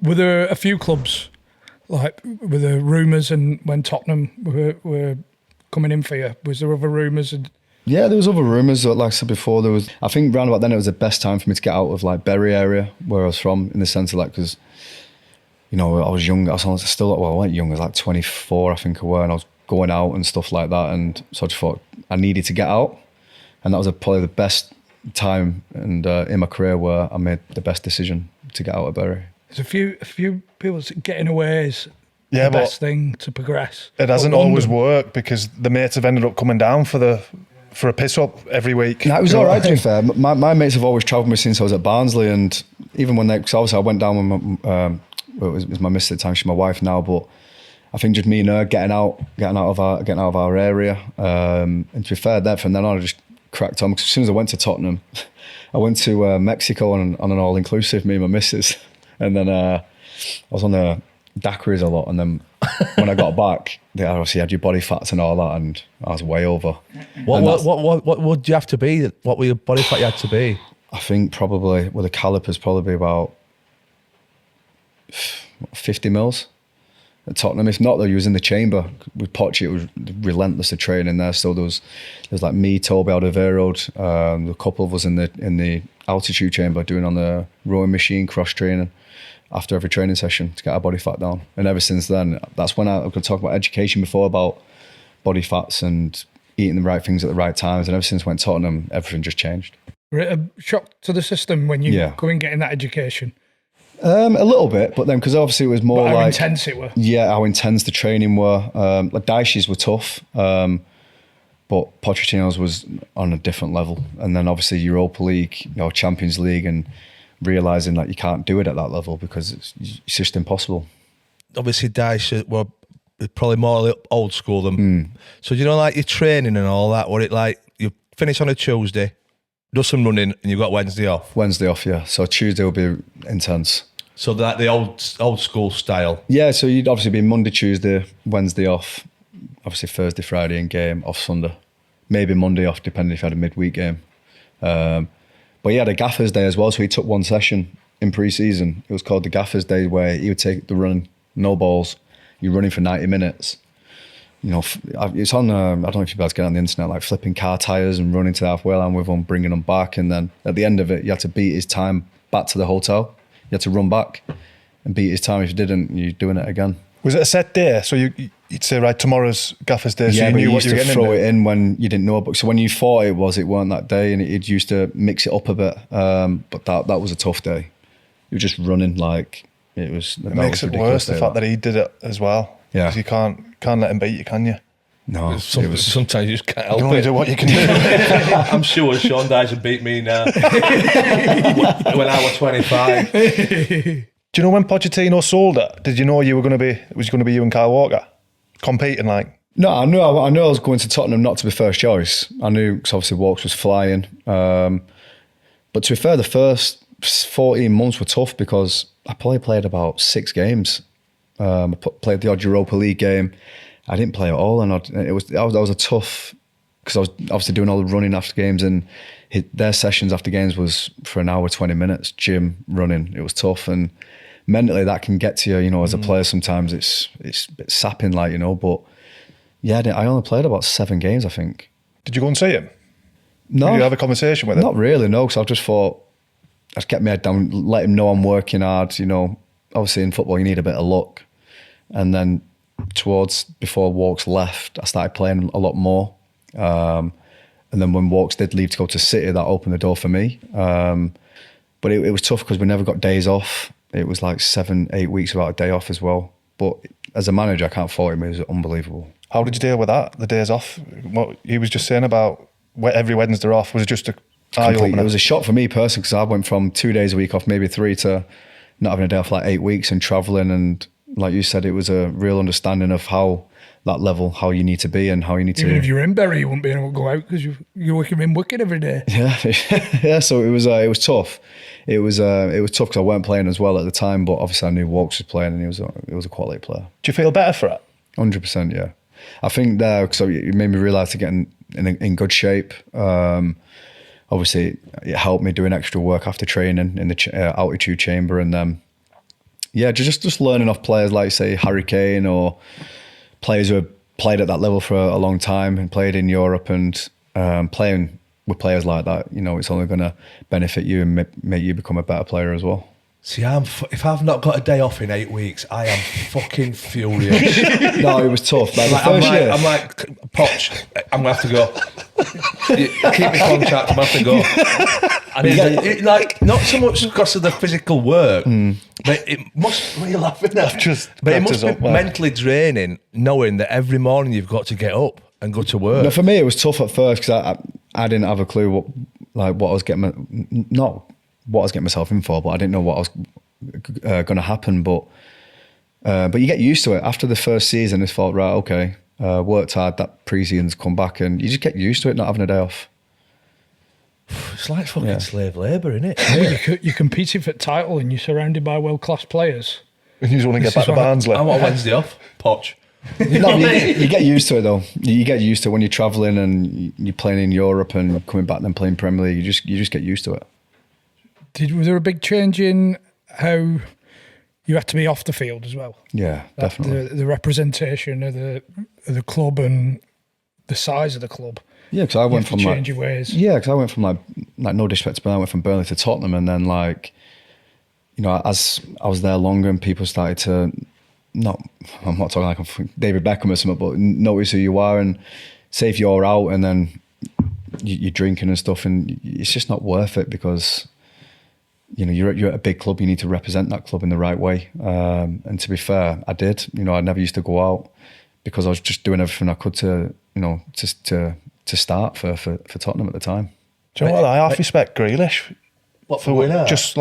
Were there a few clubs, like, were there rumours and when Tottenham were coming in for you? Was there other rumours? Yeah, there was other rumours. Like I said before, there was. I think round about then it was the best time for me to get out of like Bury area where I was from, in the sense of like, because I was young. I was still, well, I wasn't young. I was like 24, I think I were, and I was going out and stuff like that. And so I just thought I needed to get out, and that was probably the best time and in my career where I made the best decision to get out of Bury. There's a few people getting away is the best thing to progress. It hasn't always worked because the mates have ended up coming down for a piss up every week. No, it was all right, to be fair. My mates have always travelled with me since I was at Barnsley, and even when because obviously I went down with it was my missus at the time, she's my wife now, but I think just me and her getting out of our area, and to be fair, from then on I just cracked on. Because as soon as I went to Tottenham, I went to Mexico on an all-inclusive, me and my missus, and then I was on the daiquiris a lot, and then when I got back, they obviously had your body fats and all that, and I was way over. What would you have to be? What were your body fat you had to be? I think probably, the calipers probably about 50 mils at Tottenham. If not, though, you was in the chamber with Poch. It was relentless of training there. So there was like me, Toby Alderweireld, a couple of us in the altitude chamber doing on the rowing machine, cross training after every training session to get our body fat down. And ever since then, that's when I could talk about education before, about body fats and eating the right things at the right times. And ever since I went to Tottenham, everything just changed. Were it a shock to the system when you go and getting that education? A little bit, but then because obviously it was more how like intense it were. Yeah, how intense the training were. Like Dyche's were tough, but Pochettino's was on a different level. And then obviously Europa League, Champions League, and realising that you can't do it at that level because it's just impossible. Obviously Dyche were probably more old school than. So like your training and all that, were it like you finish on a Tuesday, do some running, and you got Wednesday off? Wednesday off, yeah. So Tuesday will be intense. So that the old school style? Yeah, so you'd obviously be Monday, Tuesday, Wednesday off, obviously Thursday, Friday in game, off Sunday. Maybe Monday off, depending if you had a midweek game. But he had a Gaffer's Day as well, so he took one session in pre-season. It was called the Gaffer's Day, where he would take the run, no balls, you're running for 90 minutes. It's on, I don't know if you guys get on the internet, like flipping car tyres and running to the halfway line with them, bringing them back. And then at the end of it, you had to beat his time back to the hotel. You had to run back and beat his time. If you didn't, you're doing it again. Was it a set day? So you'd say, right, tomorrow's Gaffer's Day, so you knew what you were getting into? Yeah, but you used to throw it in when you didn't know. But so when you thought it weren't that day, and it used to mix it up a bit. But that was a tough day. You were just running like it was. It makes it worse, the fact that he did it as well. Yeah. Because you can't let him beat you, can you? No, sometimes you just can't help it. You can only do what you can do. I'm sure Sean Dyche beat me now when I was 25. Do you know when Pochettino sold it? Did you know it was going to be you and Kyle Walker competing like? No, I knew I was going to Tottenham not to be first choice. I knew because obviously Walks was flying. But to be fair, the first 14 months were tough because I probably played about 6 games. I played the odd Europa League game. I didn't play at all, and that was a tough, because I was obviously doing all the running after games, and their sessions after games was for an hour, 20 minutes, gym, running. It was tough, and mentally that can get to you, as a player sometimes it's a bit sapping, like, but yeah, I only played about 7 games, I think. Did you go and see him? No. Did you have a conversation with him? Not really, no, because I just thought, I'd get my head down, let him know I'm working hard, obviously in football you need a bit of luck. And then before Walks left, I started playing a lot more. And then when Walks did leave to go to City, that opened the door for me. But it was tough because we never got days off. It was like 7-8 weeks without a day off as well. But as a manager, I can't fault him. It was unbelievable. How did you deal with that, the days off? What he was just saying about every Wednesday off, was it just eye-opener? It was a shock for me personally, because I went from 2 days a week off, maybe 3, to not having a day off for like 8 weeks and travelling. And like you said, it was a real understanding of how you need to be and how you need to. Even if you're in Bury, you wouldn't be able to go out because you're working every day. Yeah, yeah. So it was tough. It was tough because I weren't playing as well at the time, but obviously I knew Walks was playing, and he was a quality player. Do you feel better for it? 100%, yeah. I think there, because it made me realise to get in good shape. Obviously, it helped me doing extra work after training in the altitude chamber, and then yeah, just learning off players like, say, Harry Kane, or players who have played at that level for a long time and played in Europe, and playing with players like that, it's only going to benefit you and make you become a better player as well. See, if I've not got a day off in 8 weeks, I am fucking furious. No, it was tough. Like, the first year, I'm like, Poch, I'm going to have to go. Keep me contract, I'm going to have to go. And it, not so much because of the physical work, but it must, what are you laughing at? But it must be mentally draining knowing that every morning you've got to get up and go to work. No, for me, it was tough at first because I didn't have a clue what I was getting, not what I was getting myself in for, but I didn't know what was going to happen. But you get used to it. After the first season, it's thought, right, okay, worked hard, that pre-season's come back, and you just get used to it, not having a day off. It's like fucking slave labour, isn't it? Yeah. You're competing for the title and you're surrounded by world-class players. And you just want to get back to Barnsley. I want a Wednesday off, Poch. No, you get used to it though. You get used to it when you're travelling and you're playing in Europe and coming back and then playing Premier League. You just get used to it. Was there a big change in how you had to be off the field as well? Yeah, definitely. The representation of the club and the size of the club. Yeah, because I went from change your ways. Yeah, because I went from like no disrespect to Burnley, I went from Burnley to Tottenham, and then as I was there longer and people started to I'm not talking like I'm David Beckham or something, but notice who you are, and say if you're out and then you're drinking and stuff, and it's just not worth it because you're at a big club, you need to represent that club in the right way. And to be fair, I did. I never used to go out because I was just doing everything I could to start for Tottenham at the time. Do you know what? I half respect Grealish. What for winner? Just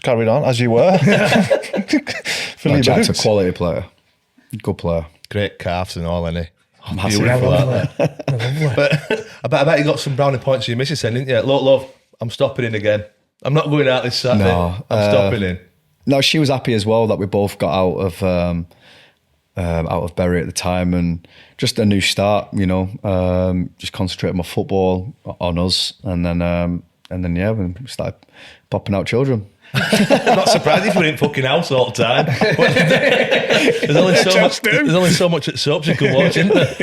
carried on as you were. Jack's a quality player, good player, great calves and all, isn't he? I'm happy with that. But I bet you got some brownie points for your missus, didn't you? Look, love, I'm stopping in again. I'm not going out this Saturday. No, I'm stopping in. No, she was happy as well that we both got out of Bury at the time, and just a new start. Just concentrating my football on us, and then we started popping out children. I'm not surprised if we're in fucking house all the time. There's only so much at soaps you can watch, isn't there?